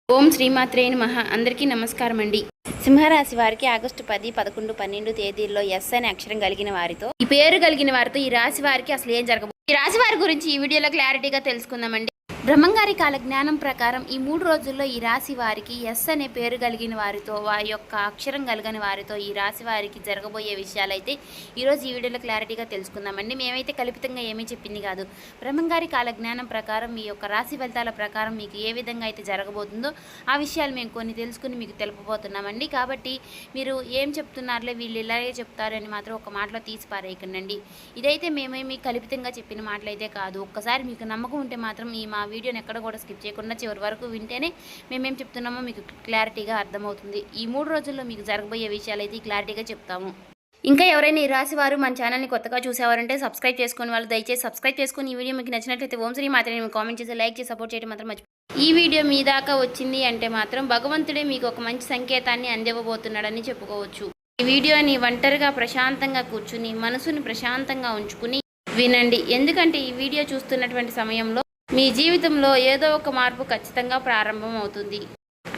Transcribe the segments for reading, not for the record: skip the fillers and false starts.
ఓం శ్రీమాత్రే నమః. అందరికీ నమస్కారం అండి. సింహరాశి వారికి ఆగస్టు 10, 11, 12 తేదీల్లో ఎస్ అనే అక్షరం కలిగిన వారితో, ఈ పేరు కలిగిన వారితో ఈ రాశి వారికి అసలు ఏం జరగబోతుంది, ఈ రాశి వారి గురించి ఈ వీడియోలో క్లారిటీగా తెలుసుకుందామండి. బ్రహ్మంగారి కాల జ్ఞానం ప్రకారం ఈ 3 రోజుల్లో ఈ రాశి వారికి ఎస్ అనే పేరు కలిగిన వారితో, వారి యొక్క అక్షరం కలిగిన వారితో ఈ రాశి వారికి జరగబోయే విషయాలైతే ఈరోజు ఈ వీడియోలో క్లారిటీగా తెలుసుకుందామండి. మేమైతే కల్పితంగా ఏమీ చెప్పింది కాదు. బ్రహ్మంగారి కాల జ్ఞానం ప్రకారం మీ యొక్క రాశి ఫలితాల ప్రకారం మీకు ఏ విధంగా అయితే జరగబోతుందో ఆ విషయాలు మేము కొన్ని తెలుసుకుని మీకు తెలుపబోతున్నామండి. కాబట్టి మీరు ఏం చెప్తున్నారులే వీళ్ళు ఇలాగే చెప్తారని మాత్రం ఒక మాటలో తీసి పారేయకండి. ఇదైతే మేమేమి కల్పితంగా చెప్పిన మాటలైతే కాదు. ఒక్కసారి మీకు నమ్మకం ఉంటే మాత్రం మా వీడియోని ఎక్కడ కూడా స్కిప్ చేయకుండా చివరి వరకు వింటేనే మేమేం చెప్తున్నామో మీకు క్లారిటీగా అర్థమవుతుంది. ఈ 3 రోజుల్లో మీకు జరగబోయే విషయాలు అయితే క్లారిటీగా చెప్తాము. ఇంకా ఎవరైనా ఈ రాశి వారు మన ఛానల్ని కొత్తగా చూసేవారంటే సబ్స్క్రైబ్ చేసుకుని వాళ్ళు దయచేసి సబ్స్క్రైబ్ చేసుకుని ఈ వీడియో మీకు నచ్చినట్లయితే ఓం శ్రీ మాత్రమే కామెంట్ చేసి లైక్ చేసి సపోర్ట్ చేయడం మాత్రం మర్చిపోండి. ఈ వీడియో మీ దాకా వచ్చింది అంటే మాత్రం భగవంతుడే మీకు ఒక మంచి సంకేతాన్ని అందివ్వబోతున్నాడని చెప్పుకోవచ్చు. ఈ వీడియోని ఒంటరిగా ప్రశాంతంగా కూర్చుని మనసుని ప్రశాంతంగా ఉంచుకుని వినండి. ఎందుకంటే ఈ వీడియో చూస్తున్నటువంటి సమయంలో మీ జీవితంలో ఏదో ఒక మార్పు ఖచ్చితంగా ప్రారంభం అవుతుంది.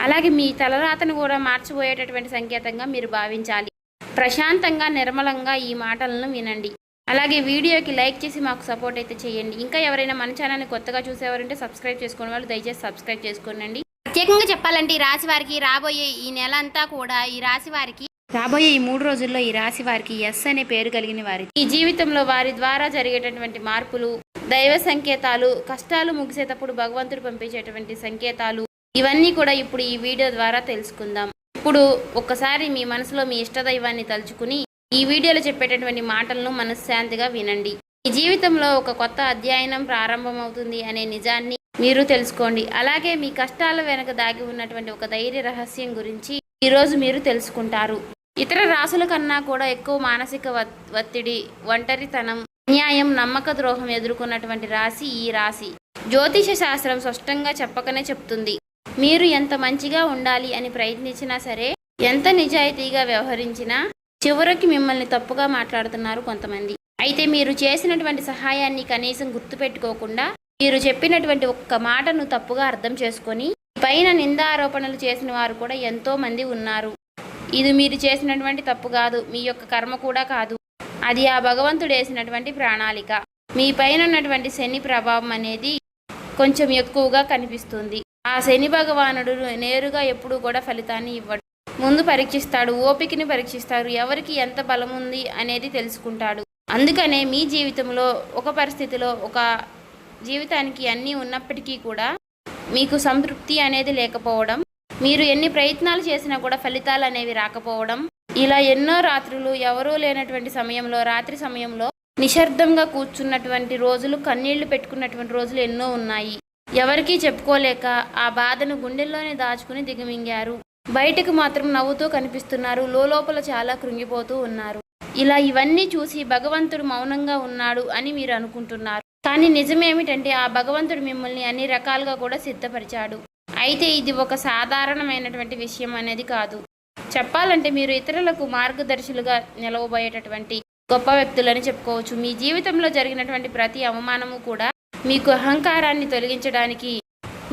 అలాగే మీ తలరాతను కూడా మార్చిపోయేటటువంటి సంకేతంగా మీరు భావించాలి. ప్రశాంతంగా నిర్మలంగా ఈ మాటలను వినండి. అలాగే వీడియోకి లైక్ చేసి మాకు సపోర్ట్ అయితే చేయండి. ఇంకా ఎవరైనా మన ఛానల్ని కొత్తగా చూసేవారంటే సబ్స్క్రైబ్ చేసుకునే వాళ్ళు దయచేసి సబ్స్క్రైబ్ చేసుకోండి. ప్రత్యేకంగా చెప్పాలంటే ఈ రాశి వారికి రాబోయే ఈ నెల అంతా కూడా ఈ రాశి వారికి రాబోయే ఈ 3 రోజుల్లో ఈ రాశి వారికి ఎస్ అనే పేరు కలిగిన వారికి ఈ జీవితంలో వారి ద్వారా జరిగేటటువంటి మార్పులు, దైవ సంకేతాలు, కష్టాలు ముగిసేటప్పుడు భగవంతుడు పంపించేటువంటి సంకేతాలు ఇవన్నీ కూడా ఇప్పుడు ఈ వీడియో ద్వారా తెలుసుకుందాం. ఇప్పుడు ఒక్కసారి మీ మనసులో మీ ఇష్టదైవాన్ని తలుచుకుని ఈ వీడియోలో చెప్పేటటువంటి మాటలను మనశ్శాంతిగా వినండి. ఈ జీవితంలో ఒక కొత్త అధ్యయనం ప్రారంభమవుతుంది అనే నిజాన్ని మీరు తెలుసుకోండి. అలాగే మీ కష్టాల వెనక దాగి ఉన్నటువంటి ఒక ధైర్య రహస్యం గురించి ఈరోజు మీరు తెలుసుకుంటారు. ఇతర రాశుల కన్నా కూడా ఎక్కువ మానసిక ఒత్తిడి, ఒంటరితనం, అన్యాయం, నమ్మక ద్రోహం ఎదుర్కొన్నటువంటి రాశి ఈ రాశి. జ్యోతిష శాస్త్రం స్పష్టంగా చెప్పకనే చెప్తుంది. మీరు ఎంత మంచిగా ఉండాలి అని ప్రయత్నించినా సరే, ఎంత నిజాయితీగా వ్యవహరించినా చివరికి మిమ్మల్ని తప్పుగా మాట్లాడుతున్నారు కొంతమంది. అయితే మీరు చేసినటువంటి సహాయాన్ని కనీసం గుర్తుపెట్టుకోకుండా మీరు చెప్పినటువంటి ఒక్క మాటను తప్పుగా అర్థం చేసుకొని పైన నిందారోపణలు చేసిన వారు కూడా ఎంతో మంది ఉన్నారు. ఇది మీరు చేసినటువంటి తప్పు కాదు, మీ యొక్క కర్మ కూడా కాదు, అది ఆ భగవంతుడు వేసినటువంటి ప్రణాళిక. మీ పైన ఉన్నటువంటి శని ప్రభావం అనేది కొంచెం ఎక్కువగా కనిపిస్తుంది. ఆ శని భగవానుడు నేరుగా ఎప్పుడు కూడా ఫలితాన్ని ఇవ్వడు. ముందు పరీక్షిస్తాడు, ఓపికని పరీక్షిస్తాడు, ఎవరికి ఎంత బలం ఉంది అనేది తెలుసుకుంటాడు. అందుకనే మీ జీవితంలో ఒక పరిస్థితిలో ఒక జీవితానికి అన్నీ ఉన్నప్పటికీ కూడా మీకు సంతృప్తి అనేది లేకపోవడం, మీరు ఎన్ని ప్రయత్నాలు చేసినా కూడా ఫలితాలు అనేవి రాకపోవడం, ఇలా ఎన్నో రాత్రులు ఎవరూ లేనటువంటి సమయంలో, రాత్రి సమయంలో నిశ్శబ్దంగా కూర్చున్నటువంటి రోజులు, కన్నీళ్లు పెట్టుకున్నటువంటి రోజులు ఎన్నో ఉన్నాయి. ఎవరికీ చెప్పుకోలేక ఆ బాధను గుండెల్లోనే దాచుకుని దిగమింగారు. బయటకు మాత్రం నవ్వుతూ కనిపిస్తున్నారు, లోపల చాలా కృంగిపోతూ ఉన్నారు. ఇలా ఇవన్నీ చూసి భగవంతుడు మౌనంగా ఉన్నాడు అని మీరు అనుకుంటున్నారు. కానీ నిజమేమిటంటే ఆ భగవంతుడు మిమ్మల్ని అన్ని రకాలుగా కూడా సిద్ధపరిచాడు. అయితే ఇది ఒక సాధారణమైనటువంటి విషయం అనేది కాదు. చెప్పాలంటే మీరు ఇతరులకు మార్గదర్శులుగా నిలవబోయేటటువంటి గొప్ప వ్యక్తులని చెప్పుకోవచ్చు. మీ జీవితంలో జరిగినటువంటి ప్రతి అవమానము కూడా మీకు అహంకారాన్ని తొలగించడానికి,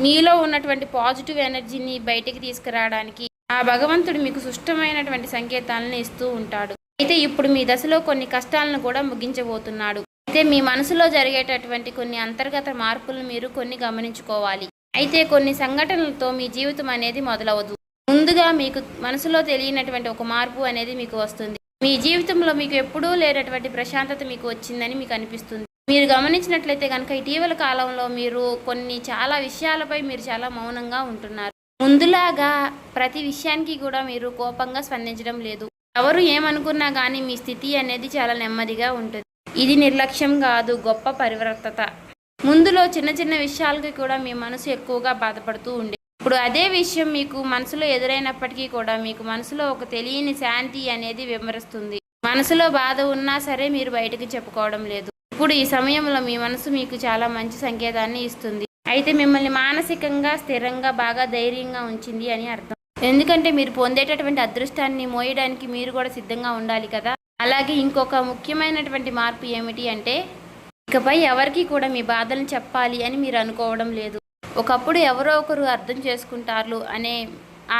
మీలో ఉన్నటువంటి పాజిటివ్ ఎనర్జీని బయటికి తీసుకురావడానికి ఆ భగవంతుడు మీకు సుష్టమైనటువంటి సంకేతాలను ఇస్తూ ఉంటాడు. అయితే ఇప్పుడు మీ దశలో కొన్ని కష్టాలను కూడా ముగించబోతున్నాడు. అయితే మీ మనసులో జరిగేటటువంటి కొన్ని అంతర్గత మార్పులను మీరు కొన్ని గమనించుకోవాలి. అయితే కొన్ని సంఘటనలతో మీ జీవితం అనేది మొదలవదు. ముందుగా మీకు మనసులో తెలియనటువంటి ఒక మార్పు అనేది మీకు వస్తుంది. మీ జీవితంలో మీకు ఎప్పుడూ లేనటువంటి ప్రశాంతత మీకు వచ్చిందని మీకు అనిపిస్తుంది. మీరు గమనించినట్లయితే కనుక ఇటీవల కాలంలో మీరు చాలా విషయాలపై మీరు చాలా మౌనంగా ఉంటున్నారు. ముందులాగా ప్రతి విషయానికి కూడా మీరు కోపంగా స్పందించడం లేదు. ఎవరు ఏమనుకున్నా కానీ మీ స్థితి అనేది చాలా నెమ్మదిగా ఉంటుంది. ఇది నిర్లక్ష్యం కాదు, గొప్ప పరివర్తత. ముందులో చిన్న చిన్న విషయాలకి కూడా మీ మనసు ఎక్కువగా బాధపడుతూ ఉండే, ఇప్పుడు అదే విషయం మీకు మనసులో ఎదురైనప్పటికీ కూడా మీకు మనసులో ఒక తెలియని శాంతి అనేది విమరిస్తుంది. మనసులో బాధ ఉన్నా సరే మీరు బయటకు చెప్పుకోవడం లేదు. ఇప్పుడు ఈ సమయంలో మీ మనసు మీకు చాలా మంచి సంకేతాన్ని ఇస్తుంది. అయితే మిమ్మల్ని మానసికంగా స్థిరంగా బాగా ధైర్యంగా ఉంచింది అని అర్థం. ఎందుకంటే మీరు పొందేటటువంటి అదృష్టాన్ని మోయడానికి మీరు కూడా సిద్ధంగా ఉండాలి కదా. అలాగే ఇంకొక ముఖ్యమైనటువంటి మార్పు ఏమిటి అంటే, ఇకపై ఎవరికి కూడా మీ బాధలను చెప్పాలి అని మీరు అనుకోవడం లేదు. ఒకప్పుడు ఎవరో ఒకరు అర్థం చేసుకుంటారు అనే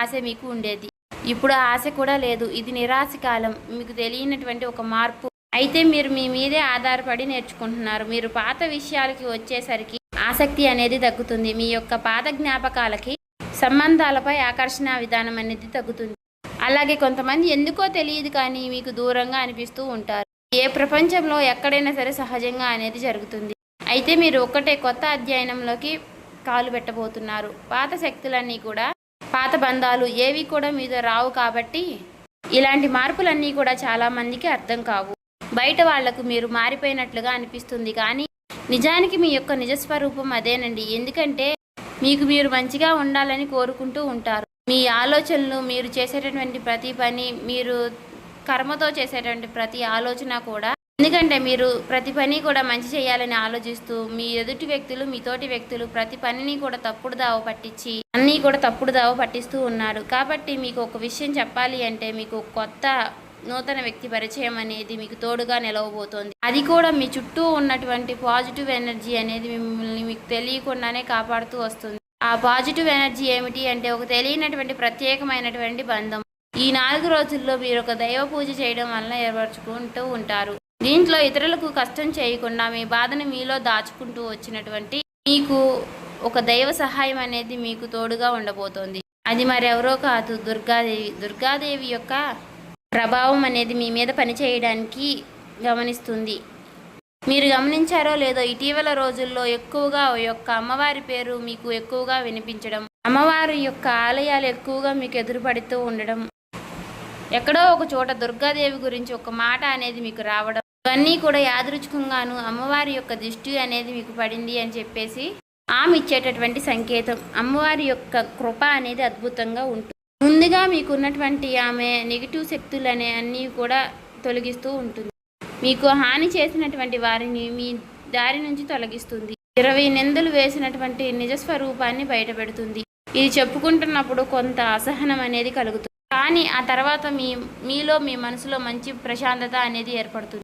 ఆశ మీకు ఉండేది. ఇప్పుడు ఆ ఆశ కూడా లేదు. ఇది నిరాశ కాలం. మీకు తెలియనటువంటి ఒక మార్పు. అయితే మీరు మీ మీదే ఆధారపడి నేర్చుకుంటున్నారు. మీరు పాత విషయాలకి వచ్చేసరికి ఆసక్తి అనేది తగ్గుతుంది. మీ యొక్క పాత జ్ఞాపకాలకి, సంబంధాలపై ఆకర్షణ విధానం అనేది తగ్గుతుంది. అలాగే కొంతమంది ఎందుకో తెలియదు కానీ మీకు దూరంగా అనిపిస్తూ ఉంటారు. ఏ ప్రపంచంలో ఎక్కడైనా సరే సహజంగా అనేది జరుగుతుంది. అయితే మీరు ఒక్కటే కొత్త అధ్యయనంలోకి కాలు పెట్టబోతున్నారు. పాత శక్తులన్నీ కూడా, పాత బంధాలు ఏవి కూడా మీతో రావు. కాబట్టి ఇలాంటి మార్పులన్నీ కూడా చాలామందికి అర్థం కావు. బయట వాళ్లకు మీరు మారిపోయినట్లుగా అనిపిస్తుంది కానీ నిజానికి మీ యొక్క నిజస్వరూపం అదేనండి. ఎందుకంటే మీకు మీరు మంచిగా ఉండాలని కోరుకుంటూ ఉంటారు. మీ ఆలోచనలు, మీరు చేసేటటువంటి ప్రతి పని, మీరు కర్మతో చేసేటువంటి ప్రతి ఆలోచన కూడా, ఎందుకంటే మీరు ప్రతి పని కూడా మంచి చేయాలని ఆలోచిస్తూ మీ ఎదుటి వ్యక్తులు, మీ తోటి వ్యక్తులు ప్రతి పనిని కూడా తప్పుడు దావ పట్టించి అన్నీ కూడా తప్పుడు దావ పట్టిస్తూ ఉన్నారు. కాబట్టి మీకు ఒక విషయం చెప్పాలి అంటే మీకు కొత్త నూతన వ్యక్తి పరిచయం అనేది మీకు తోడుగా నిలవబోతోంది. అది కూడా మీ చుట్టూ ఉన్నటువంటి పాజిటివ్ ఎనర్జీ అనేది మిమ్మల్ని మీకు తెలియకుండానే కాపాడుతూ వస్తుంది. ఆ పాజిటివ్ ఎనర్జీ ఏమిటి అంటే ఒక తెలియనటువంటి ప్రత్యేకమైనటువంటి బంధం. ఈ 4 రోజుల్లో మీరు ఒక దైవ పూజ చేయడం వల్ల ఏర్పరచుకుంటూ ఉంటారు. దీంట్లో ఇతరులకు కష్టం చేయకుండా మీ బాధను మీలో దాచుకుంటూ వచ్చినటువంటి మీకు ఒక దైవ సహాయం అనేది మీకు తోడుగా ఉండబోతోంది. అది మరెవరో కాదు, దుర్గాదేవి. దుర్గాదేవి యొక్క ప్రభావం అనేది మీ మీద పనిచేయడానికి గమనిస్తుంది. మీరు గమనించారో లేదో ఇటీవల రోజుల్లో ఎక్కువగా యొక్క అమ్మవారి పేరు మీకు ఎక్కువగా వినిపించడం, అమ్మవారి యొక్క ఆలయాలు ఎక్కువగా మీకు ఎదురుపడుతూ ఉండడం, ఎక్కడో ఒక చోట దుర్గాదేవి గురించి ఒక మాట అనేది మీకు రావడం, ఇవన్నీ కూడా యాదృచ్ఛికంగాను అమ్మవారి యొక్క దృష్టి అనేది మీకు పడింది అని చెప్పేసి ఆమె ఇచ్చేటటువంటి సంకేతం. అమ్మవారి యొక్క కృప అనేది అద్భుతంగా ఉంటుంది. ముందుగా మీకున్నటువంటి ఆమె నెగిటివ్ శక్తులు అనే అన్నీ కూడా తొలగిస్తూ ఉంటుంది. మీకు హాని చేసినటువంటి వారిని మీ దారి నుంచి తొలగిస్తుంది. 20 నిందలు వేసినటువంటి నిజస్వరూపాన్ని బయటపెడుతుంది. ఇది చెప్పుకుంటున్నప్పుడు కొంత అసహనం అనేది కలుగుతుంది. కానీ ఆ తర్వాత మీలో మీ మనసులో మంచి ప్రశాంతత అనేది ఏర్పడుతుంది.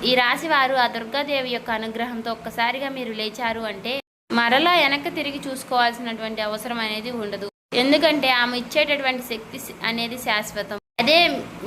ఈ రాశి వారు ఆ దుర్గాదేవి యొక్క అనుగ్రహంతో ఒక్కసారిగా మీరు లేచారు అంటే మరలా వెనక్కి తిరిగి చూసుకోవాల్సినటువంటి అవసరం అనేది ఉండదు. ఎందుకంటే ఆమె ఇచ్చేటటువంటి శక్తి అనేది శాశ్వతం. అదే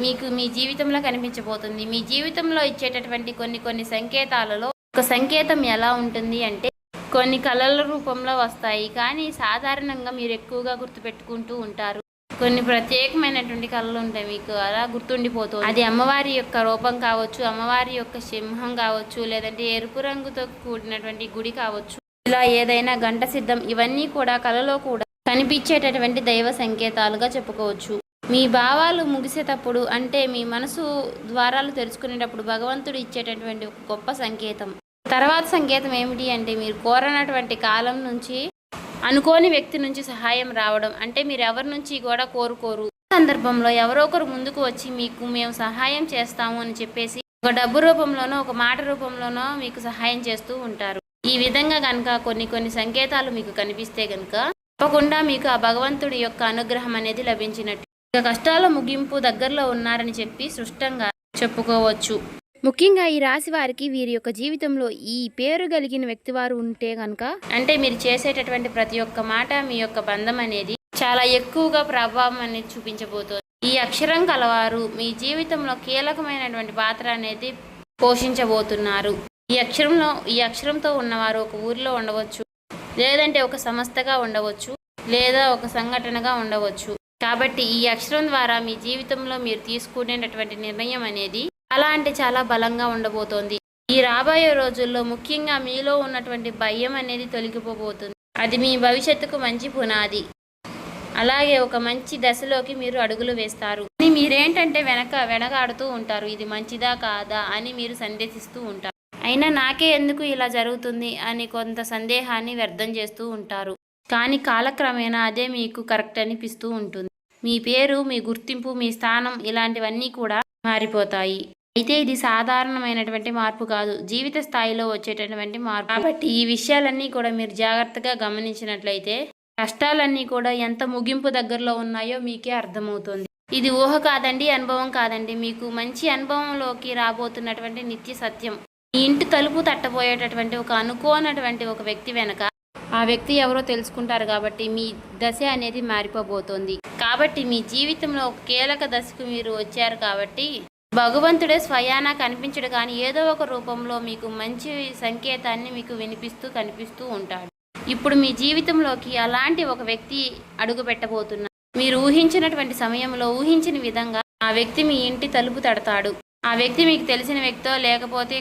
మీకు మీ జీవితంలో కనిపించబోతుంది. మీ జీవితంలో ఇచ్చేటటువంటి కొన్ని సంకేతాలలో ఒక సంకేతం ఎలా ఉంటుంది అంటే కొన్ని కళల రూపంలో వస్తాయి. కానీ సాధారణంగా మీరు ఎక్కువగా గుర్తుపెట్టుకుంటూ ఉంటారు. కొన్ని ప్రత్యేకమైనటువంటి కళలు ఉంటాయి, మీకు అలా గుర్తుండిపోతుంది. అది అమ్మవారి యొక్క రూపం కావచ్చు, అమ్మవారి యొక్క సింహం కావచ్చు, లేదంటే ఎరుపు రంగుతో కూడినటువంటి గుడి కావచ్చు, ఇలా ఏదైనా గంట సిద్ధం, ఇవన్నీ కూడా కళలో కూడా కనిపించేటటువంటి దైవ సంకేతాలుగా చెప్పుకోవచ్చు. మీ భావాలు ముగిసేటప్పుడు అంటే మీ మనసు ద్వారాలు తెరుచుకునేటప్పుడు భగవంతుడు ఇచ్చేటటువంటి ఒక గొప్ప సంకేతం. తర్వాత సంకేతం ఏమిటి అంటే మీరు కోరనటువంటి కాలం నుంచి అనుకోని వ్యక్తి నుంచి సహాయం రావడం. అంటే మీరు ఎవరి నుంచి కూడా కోరుకోరు, సందర్భంలో ఎవరో ఒకరు ముందుకు వచ్చి మీకు మేము సహాయం చేస్తాము అని చెప్పేసి ఒక డబ్బు రూపంలోనో ఒక మాట రూపంలోనో మీకు సహాయం చేస్తూ ఉంటారు. ఈ విధంగా కనుక కొన్ని సంకేతాలు మీకు కనిపిస్తే కనుక తప్పకుండా మీకు ఆ భగవంతుడి యొక్క అనుగ్రహం అనేది లభించినట్టు. ఇక కష్టాల ముగింపు దగ్గరలో ఉన్నారని చెప్పి స్పష్టంగా చెప్పుకోవచ్చు. ముఖ్యంగా ఈ రాశి వారికి వీరి యొక్క జీవితంలో ఈ పేరు కలిగిన వ్యక్తి వారు ఉంటే కనుక అంటే మీరు చేసేటటువంటి ప్రతి ఒక్క మాట మీ యొక్క బంధం అనేది చాలా ఎక్కువగా ప్రభావం అనేది చూపించబోతోంది. ఈ అక్షరం కలవారు మీ జీవితంలో కీలకమైనటువంటి పాత్ర అనేది పోషించబోతున్నారు. ఈ అక్షరంతో ఉన్నవారు ఒక ఊరిలో ఉండవచ్చు, లేదంటే ఒక సంస్థగా ఉండవచ్చు, లేదా ఒక సంఘటనగా ఉండవచ్చు. కాబట్టి ఈ అక్షరం ద్వారా మీ జీవితంలో మీరు తీసుకునేటటువంటి నిర్ణయం అనేది చాలా అంటే చాలా బలంగా ఉండబోతోంది. ఈ రాబోయే రోజుల్లో ముఖ్యంగా మీలో ఉన్నటువంటి భయం అనేది తొలగిపోబోతుంది. అది మీ భవిష్యత్తుకు మంచి పునాది. అలాగే ఒక మంచి దశలోకి మీరు అడుగులు వేస్తారు. మీరేంటంటే వెనకాడుతూ ఉంటారు. ఇది మంచిదా కాదా అని మీరు సందేహిస్తూ ఉంటారు. అయినా నాకే ఎందుకు ఇలా జరుగుతుంది అని కొంత సందేహాన్ని వ్యర్థం చేస్తూ ఉంటారు. కానీ కాలక్రమేణా అదే మీకు కరెక్ట్ అనిపిస్తూ ఉంటుంది. మీ పేరు, మీ గుర్తింపు, మీ స్థానం ఇలాంటివన్నీ కూడా మారిపోతాయి. అయితే ఇది సాధారణమైనటువంటి మార్పు కాదు, జీవిత స్థాయిలో వచ్చేటటువంటి మార్పు. కాబట్టి ఈ విషయాలన్నీ కూడా మీరు జాగ్రత్తగా గమనించినట్లయితే కష్టాలన్నీ కూడా ఎంత ముగింపు దగ్గరలో ఉన్నాయో మీకే అర్థమవుతుంది. ఇది ఊహ కాదండి, అనుభవం కాదండి, మీకు మంచి అనుభవంలోకి రాబోతున్నటువంటి నిత్య సత్యం. మీ ఇంటి తలుపు తట్టబోయేటటువంటి ఒక అనుకోనటువంటి ఒక వ్యక్తి వెనక ఆ వ్యక్తి ఎవరో తెలుసుకుంటారు కాబట్టి మీ దశ అనేది మారిపోబోతోంది. కాబట్టి మీ జీవితంలో ఒక కీలక దశకు మీరు వచ్చారు కాబట్టి భగవంతుడే స్వయానా కనిపించడు కానీ ఏదో ఒక రూపంలో మీకు మంచి సంకేతాన్ని మీకు వినిపిస్తూ కనిపిస్తూ ఉంటాడు. ఇప్పుడు మీ జీవితంలోకి అలాంటి ఒక వ్యక్తి అడుగు పెట్టబోతున్నారు. మీరు ఊహించినటువంటి సమయంలో ఊహించిన విధంగా ఆ వ్యక్తి మీ ఇంటి తలుపు తడతాడు. ఆ వ్యక్తి మీకు తెలిసిన వ్యక్తో లేకపోతే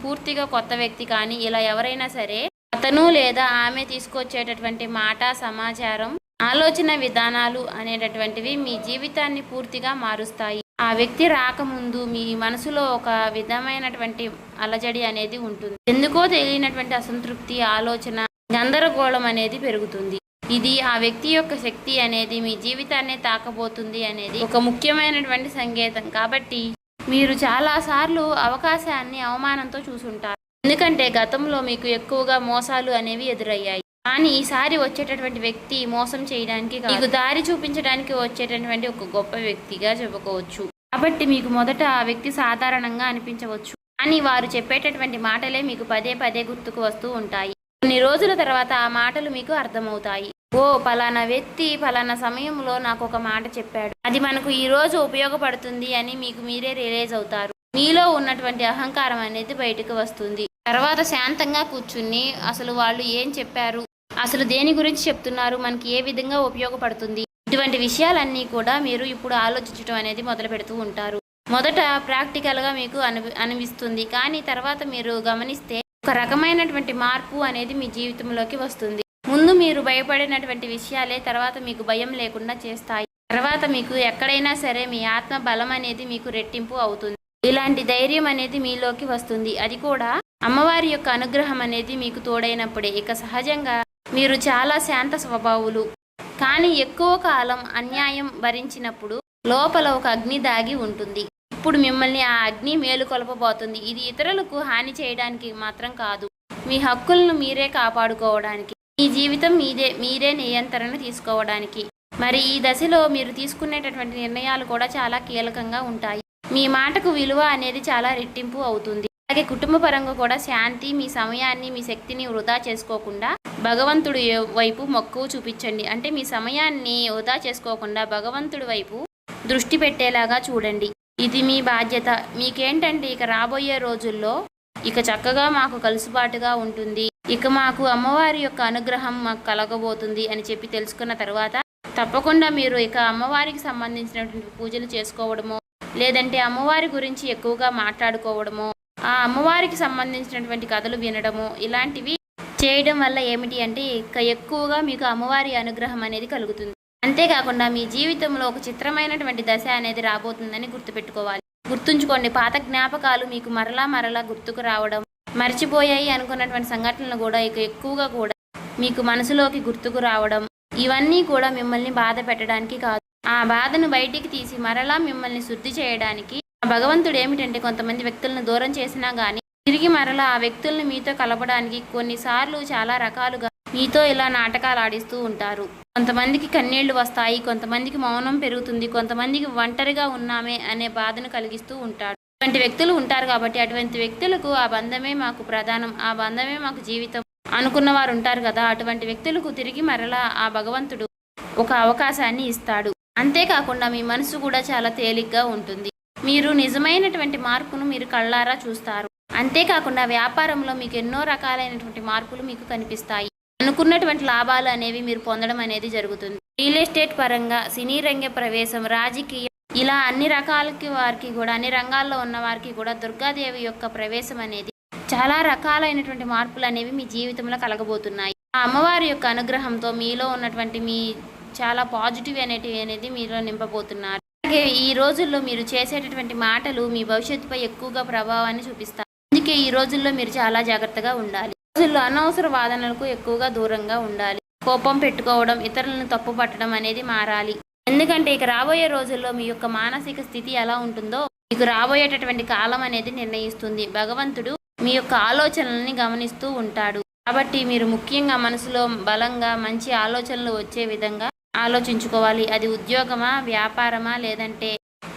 పూర్తిగా కొత్త వ్యక్తి కానీ ఇలా ఎవరైనా సరే అతను లేదా ఆమె తీసుకొచ్చేటటువంటి మాట, సమాచారం, ఆలోచన విధానాలు అనేటటువంటివి మీ జీవితాన్ని పూర్తిగా మారుస్తాయి. ఆ వ్యక్తి రాకముందు మీ మనసులో ఒక విధమైనటువంటి అలజడి అనేది ఉంటుంది. ఎందుకో తెలియనటువంటి అసంతృప్తి, ఆలోచన, గందరగోళం అనేది పెరుగుతుంది. ఇది ఆ వ్యక్తి యొక్క శక్తి అనేది మీ జీవితాన్ని తాకబోతుంది అనేది ఒక ముఖ్యమైనటువంటి సంకేతం. కాబట్టి మీరు చాలాసార్లు అవకాశాన్ని అవమానంతో చూసుంటారు. ఎందుకంటే గతంలో మీకు ఎక్కువగా మోసాలు అనేవి ఎదురయ్యాయి. కానీ ఈసారి వచ్చేటటువంటి వ్యక్తి మోసం చేయడానికి మీకు దారి చూపించడానికి వచ్చేటటువంటి ఒక గొప్ప వ్యక్తిగా చెప్పుకోవచ్చు. కాబట్టి మీకు మొదట ఆ వ్యక్తి సాధారణంగా అనిపించవచ్చు, కానీ వారు చెప్పేటటువంటి మాటలే మీకు పదే పదే గుర్తుకు వస్తూ ఉంటాయి. కొన్ని రోజుల తర్వాత ఆ మాటలు మీకు అర్థమవుతాయి. ఓ పలానా వ్యక్తి పలానా సమయంలో నాకు ఒక మాట చెప్పాడు, అది మనకు ఈ రోజు ఉపయోగపడుతుంది అని మీకు మీరే రియలైజ్ అవుతారు. మీలో ఉన్నటువంటి అహంకారం అనేది బయటకు వస్తుంది. తర్వాత శాంతంగా కూర్చుని అసలు వాళ్ళు ఏం చెప్పారు, అసలు దేని గురించి చెప్తున్నారు, మనకి ఏ విధంగా ఉపయోగపడుతుంది, ఇటువంటి విషయాలన్నీ కూడా మీరు ఇప్పుడు ఆలోచించడం అనేది మొదలు పెడుతూ ఉంటారు. మొదట ప్రాక్టికల్గా మీకు అనిపిస్తుంది, కానీ తర్వాత మీరు గమనిస్తే ఒక రకమైనటువంటి మార్పు అనేది మీ జీవితంలోకి వస్తుంది. ముందు మీరు భయపడినటువంటి విషయాలే తర్వాత మీకు భయం లేకుండా చేస్తాయి. తర్వాత మీకు ఎక్కడైనా సరే మీ ఆత్మ బలం అనేది మీకు రెట్టింపు అవుతుంది. ఇలాంటి ధైర్యం అనేది మీలోకి వస్తుంది. అది కూడా అమ్మవారి యొక్క అనుగ్రహం అనేది మీకు తోడైనప్పుడే. ఇక సహజంగా మీరు చాలా శాంత స్వభావులు, కానీ ఎక్కువ కాలం అన్యాయం భరించినప్పుడు లోపల ఒక అగ్ని దాగి ఉంటుంది. ఇప్పుడు మిమ్మల్ని ఆ అగ్ని మేలుకొల్పబోతుంది. ఇది ఇతరులకు హాని చేయడానికి మాత్రం కాదు, మీ హక్కులను మీరే కాపాడుకోవడానికి, మీ జీవితం మీరే నియంత్రణ తీసుకోవడానికి. మరి ఈ దశలో మీరు తీసుకునేటటువంటి నిర్ణయాలు కూడా చాలా కీలకంగా ఉంటాయి. మీ మాటకు విలువ అనేది చాలా రెట్టింపు అవుతుంది. అలాగే కుటుంబ పరంగా కూడా శాంతి, మీ సమయాన్ని, మీ శక్తిని వృధా చేసుకోకుండా భగవంతుడి వైపు మక్కువ చూపించండి. అంటే మీ సమయాన్ని వృధా చేసుకోకుండా భగవంతుడి వైపు దృష్టి పెట్టేలాగా చూడండి. ఇది మీ బాధ్యత. మీకేంటంటే ఇక రాబోయే రోజుల్లో ఇక చక్కగా మాకు కలుసుబాటుగా ఉంటుంది, ఇక మాకు అమ్మవారి యొక్క అనుగ్రహం మాకు కలగబోతుంది అని చెప్పి తెలుసుకున్న తర్వాత తప్పకుండా మీరు ఇక అమ్మవారికి సంబంధించినటువంటి పూజలు చేసుకోవడమో, లేదంటే అమ్మవారి గురించి ఎక్కువగా మాట్లాడుకోవడమో, ఆ అమ్మవారికి సంబంధించినటువంటి కథలు వినడము, ఇలాంటివి చేయడం వల్ల ఏమిటి అంటే ఇక ఎక్కువగా మీకు అమ్మవారి అనుగ్రహం అనేది కలుగుతుంది. అంతేకాకుండా మీ జీవితంలో ఒక చిత్రమైనటువంటి దశ అనేది రాబోతుందని గుర్తుపెట్టుకోవాలి. గుర్తుంచుకోండి, పాత జ్ఞాపకాలు మీకు మరలా గుర్తుకు రావడం, మర్చిపోయాయి అనుకున్నటువంటి సంఘటనలు కూడా ఇక ఎక్కువగా కూడా మీకు మనసులోకి గుర్తుకు రావడం, ఇవన్నీ కూడా మిమ్మల్ని బాధ పెట్టడానికి కాదు, ఆ బాధను బయటికి తీసి మరలా మిమ్మల్ని శుద్ధి చేయడానికి. భగవంతుడు ఏమిటంటే కొంతమంది వ్యక్తులను దూరం చేసినా కానీ తిరిగి మరలా ఆ వ్యక్తులను మీతో కలపడానికి కొన్నిసార్లు చాలా రకాలుగా మీతో ఇలా నాటకాలు ఆడిస్తూ ఉంటారు. కొంతమందికి కన్నీళ్లు వస్తాయి, కొంతమందికి మౌనం పెరుగుతుంది, కొంతమందికి ఒంటరిగా ఉన్నామే అనే బాధను కలిగిస్తూ ఉంటాడు. అటువంటి వ్యక్తులు ఉంటారు. కాబట్టి అటువంటి వ్యక్తులకు ఆ బంధమే మాకు ప్రధానం, ఆ బంధమే మాకు జీవితం అనుకున్న వారు ఉంటారు కదా, అటువంటి వ్యక్తులకు తిరిగి మరలా ఆ భగవంతుడు ఒక అవకాశాన్ని ఇస్తాడు. అంతేకాకుండా మీ మనసు కూడా చాలా తేలిగ్గా ఉంటుంది. మీరు నిజమైనటువంటి మార్పును మీరు కళ్ళారా చూస్తారు. అంతేకాకుండా వ్యాపారంలో మీకు ఎన్నో రకాలైనటువంటి మార్పులు మీకు కనిపిస్తాయి. అనుకున్నటువంటి లాభాలు అనేవి మీరు పొందడం అనేది జరుగుతుంది. రియల్ ఎస్టేట్ పరంగా, సినీ రంగ ప్రవేశం, రాజకీయం, ఇలా అన్ని రకాలకి వారికి కూడా, అన్ని రంగాల్లో ఉన్న వారికి కూడా దుర్గాదేవి యొక్క ప్రవేశం అనేది చాలా రకాలైనటువంటి మార్పులు అనేవి మీ జీవితంలో కలగబోతున్నాయి. ఆ అమ్మవారి యొక్క అనుగ్రహంతో మీలో ఉన్నటువంటి మీ చాలా పాజిటివ్ అనేది మీలో నింపబోతున్నారు. అలాగే ఈ రోజుల్లో మీరు చేసేటటువంటి మాటలు మీ భవిష్యత్తుపై ఎక్కువగా ప్రభావాన్ని చూపిస్తాయి. అందుకే ఈ రోజుల్లో మీరు చాలా జాగ్రత్తగా ఉండాలి. రోజుల్లో అనవసర వాదనలకు ఎక్కువగా దూరంగా ఉండాలి. కోపం పెట్టుకోవడం, ఇతరులను తప్పు పట్టడం అనేది మారాలి. ఎందుకంటే ఇక రాబోయే రోజుల్లో మీ యొక్క మానసిక స్థితి ఎలా ఉంటుందో మీకు రాబోయేటటువంటి కాలం అనేది నిర్ణయిస్తుంది. భగవంతుడు మీ యొక్క ఆలోచనల్ని గమనిస్తూ ఉంటాడు. కాబట్టి మీరు ముఖ్యంగా మనసులో బలంగా మంచి ఆలోచనలు వచ్చే విధంగా ఆలోచించుకోవాలి. అది ఉద్యోగమా, వ్యాపారమా, లేదంటే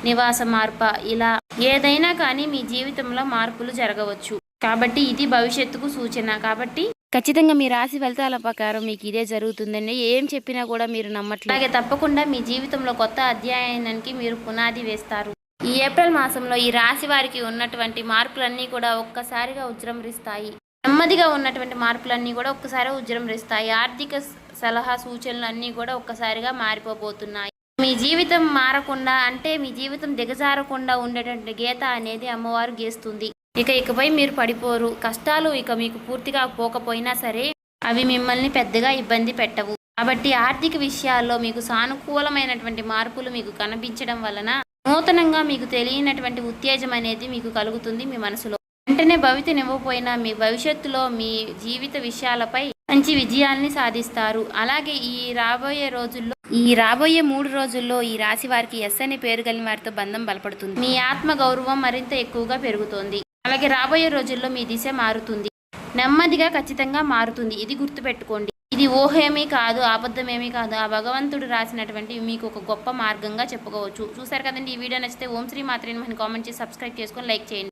నివాస మార్పా, ఇలా ఏదైనా కానీ మీ జీవితంలో మార్పులు జరగవచ్చు. కాబట్టి ఇది భవిష్యత్తుకు సూచన. కాబట్టి ఖచ్చితంగా మీ రాశి ఫలితాల ప్రకారం మీకు ఇదే జరుగుతుందండి. ఏం చెప్పినా కూడా మీరు నమ్మట్లేదు. అలాగే తప్పకుండా మీ జీవితంలో కొత్త అధ్యాయానికి మీరు పునాది వేస్తారు. ఈ ఏప్రిల్ మాసంలో ఈ రాశి వారికి ఉన్నటువంటి మార్పులన్నీ కూడా ఒక్కసారిగా ఉజృంభిస్తాయి. నెమ్మదిగా ఉన్నటువంటి మార్పులన్నీ కూడా ఒక్కసారి ఉజృంభిస్తాయి. ఆర్థిక సలహా సూచనలు అన్నీ కూడా ఒక్కసారిగా మారిపోబోతున్నాయి. మీ జీవితం మారకుండా అంటే మీ జీవితం దిగజారకుండా ఉండేటువంటి గీత అనేది అమ్మవారు గీస్తుంది. ఇకపై మీరు పడిపోరు. కష్టాలు ఇక మీకు పూర్తిగా పోకపోయినా సరే అవి మిమ్మల్ని పెద్దగా ఇబ్బంది పెట్టవు. కాబట్టి ఆర్థిక విషయాల్లో మీకు సానుకూలమైనటువంటి మార్పులు మీకు కనిపించడం వలన నూతనంగా మీకు తెలియనటువంటి ఉత్తేజం అనేది మీకు కలుగుతుంది మీ మనసులో. వెంటనే భవితనివ్వకపోయినా మీ భవిష్యత్తులో మీ జీవిత విషయాలపై మంచి విజయాల్ని సాధిస్తారు. అలాగే ఈ రాబోయే 3 రోజుల్లో ఈ రాశి వారికి ఎస్ అనే పేరు కలిగిన వారితో బంధం బలపడుతుంది. మీ ఆత్మ గౌరవం మరింత ఎక్కువగా పెరుగుతోంది. అలాగే రాబోయే రోజుల్లో మీ దిశ మారుతుంది. నెమ్మదిగా ఖచ్చితంగా మారుతుంది. ఇది గుర్తుపెట్టుకోండి. ఇది ఊహేమీ కాదు, అబద్ధమేమీ కాదు. ఆ భగవంతుడు రాసినటువంటి మీకు ఒక గొప్ప మార్గంగా చెప్పుకోవచ్చు. చూసారు కదండి. ఈ వీడియో నచ్చితే ఓం శ్రీ మాత్రే నమః కామెంట్ చేసి సబ్స్క్రైబ్ చేసుకొని లైక్ చేయండి.